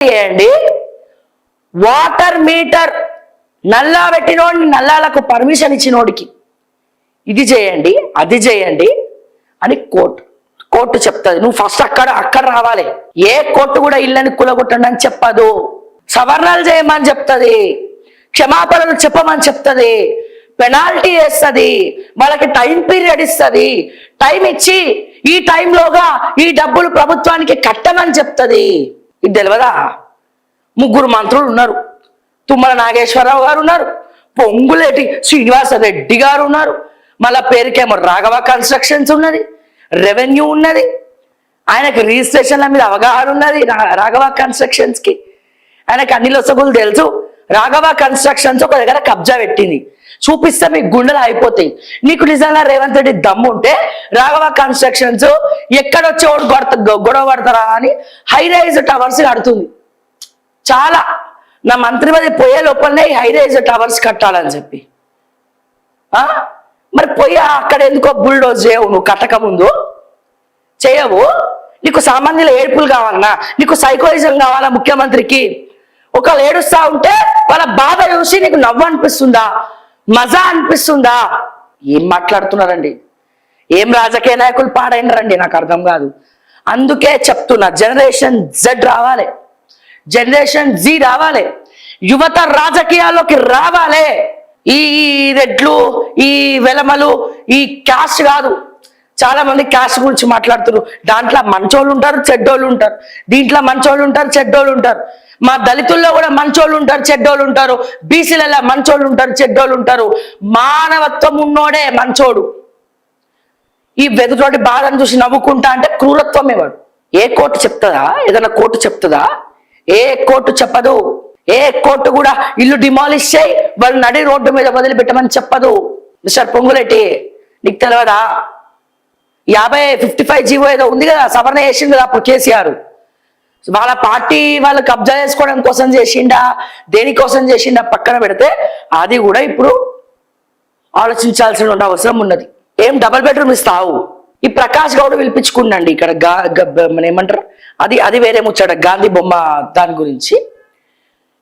చేయండి. Water metre నల్లా పెట్టినోడిని నల్లాలకు permission ఇచ్చినోడికి ఇది చేయండి అది చేయండి అని కోర్టు చెప్తుంది. నువ్వు ఫస్ట్ అక్కడ రావాలి. ఏ కోర్టు కూడా ఇళ్ళని కూలగొట్టండి అని చెప్పదు. సవరణలు చేయమని చెప్తుంది, క్షమాపణలు చెప్పమని చెప్తుంది, పెనాల్టీ వేస్తుంది, వాళ్ళకి టైం పీరియడ్ ఇస్తుంది. టైం ఇచ్చి ఈ టైంలోగా ఈ డబ్బులు ప్రభుత్వానికి కట్టమని చెప్తుంది. ఇది తెలియదా? 3 మంత్రులు ఉన్నారు. తుమ్మల నాగేశ్వరరావు గారు ఉన్నారు, పొంగులేటి శ్రీనివాస రెడ్డి గారు ఉన్నారు, మళ్ళా పేరుకేమో రాఘవ కన్స్ట్రక్షన్స్ ఉన్నది, రెవెన్యూ ఉన్నది, ఆయనకు రిజిస్ట్రేషన్ల మీద అవగాహన ఉన్నది. రాఘవ కన్స్ట్రక్షన్స్ కి ఆయనకు అన్ని లొసగులు తెలుసు. రాఘవ కన్స్ట్రక్షన్స్ ఒక దగ్గర కబ్జా పెట్టింది, చూపిస్తే మీకు గుండెలు అయిపోతాయి. నీకు నిజంగా రేవంత్ రెడ్డి దమ్ము ఉంటే రాఘవ కన్స్ట్రక్షన్స్ ఎక్కడొచ్చి గొడవ పడతారా అని హై రైజ్ టవర్స్ కడుతుంది. చాలా నా మంత్రి మీద పోయే లోపలనే హై రైజ్ టవర్స్ కట్టాలని చెప్పి మరి పోయి అక్కడ ఎందుకో బుల్డోజ్ చేయవు? నువ్వు కట్టక ముందు చేయవు. నీకు సామాన్యుల ఏడుపులు కావాలన్నా, నీకు సైకోయిజం కావాలా ముఖ్యమంత్రికి? ఒకళ్ళు ఏడుస్తా ఉంటే వాళ్ళ బాధ చూసి నీకు నవ్వు అనిపిస్తుందా, మజా అనిపిస్తుందా? ఏం మాట్లాడుతున్నారండి? ఏం రాజకీయ నాయకులు పాడైనరండి? నాకు అర్థం కాదు. అందుకే చెప్తున్నా, జనరేషన్ జెడ్ రావాలి, జనరేషన్ జీ రావాలి, యువత రాజకీయాల్లోకి రావాలి. ఈ రెడ్లు, ఈ వెలమలు, ఈ క్యాస్ట్ కాదు. చాలా మంది క్యాస్ట్ గురించి మాట్లాడుతున్నారు. దాంట్లో మంచోళ్ళు ఉంటారు, చెడ్డోళ్ళు ఉంటారు. దీంట్లో మంచోళ్ళు ఉంటారు, చెడ్డోళ్ళు ఉంటారు. మా దళితుల్లో కూడా మంచోళ్ళు ఉంటారు, చెడ్డోళ్ళు ఉంటారు. బీసీలలో మంచోళ్ళు ఉంటారు, చెడ్డోళ్ళు ఉంటారు. మానవత్వం ఉన్నోడే మంచోడు. ఈ వెదుతోటి బాధను చూసి నవ్వుకుంటా అంటే క్రూరత్వమే వాడు. ఏ కోర్టు చెప్తుందా? ఏదైనా కోర్టు చెప్తుందా? ఏ కోర్టు చెప్పదు. ఏ కోర్టు కూడా ఇల్లు డిమాలిష్ చేయి, వాళ్ళు నడి రోడ్డు మీద వదిలిపెట్టమని చెప్పదు. మిస్టర్ పొంగులేటి, నీకు తెలియదా? 55 జీవో ఏదో ఉంది కదా, సవరణ చేసింది కదా అప్పుడు కేసీఆర్. వాళ్ళ పార్టీ వాళ్ళు కబ్జా చేసుకోవడం కోసం చేసిండా, దేనికోసం చేసిండా పక్కన పెడితే అది కూడా ఇప్పుడు ఆలోచించాల్సిన అవసరం ఉన్నది. ఏం డబుల్ బెడ్రూమ్ ఇస్తావు? ఈ ప్రకాష్ గౌడ్ పిలిపించుకున్నాండి ఇక్కడ ఏమంటారు, అది వేరే ముచ్చట, గాంధీ బొమ్మ దాని గురించి.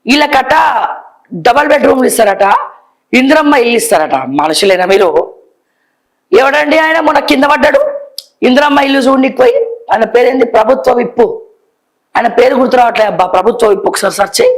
వీళ్ళకట డబల్ బెడ్రూమ్లు ఇస్తారట, ఇంద్రమ్మ ఇల్లు ఇస్తారట. మనుషులేనా మీరు? ఎవడండి ఆయన? మొన్న కింద పడ్డాడు, ఇంద్రమ్మ ఇల్లు చూడండి పోయి. ఆయన పేరేంది? ప్రభుత్వ విప్పు. ఆయన పేరు గుర్తు రావట్లే అబ్బా. ప్రభుత్వ విప్పు ఒకసారి సెర్చ్ చేయి.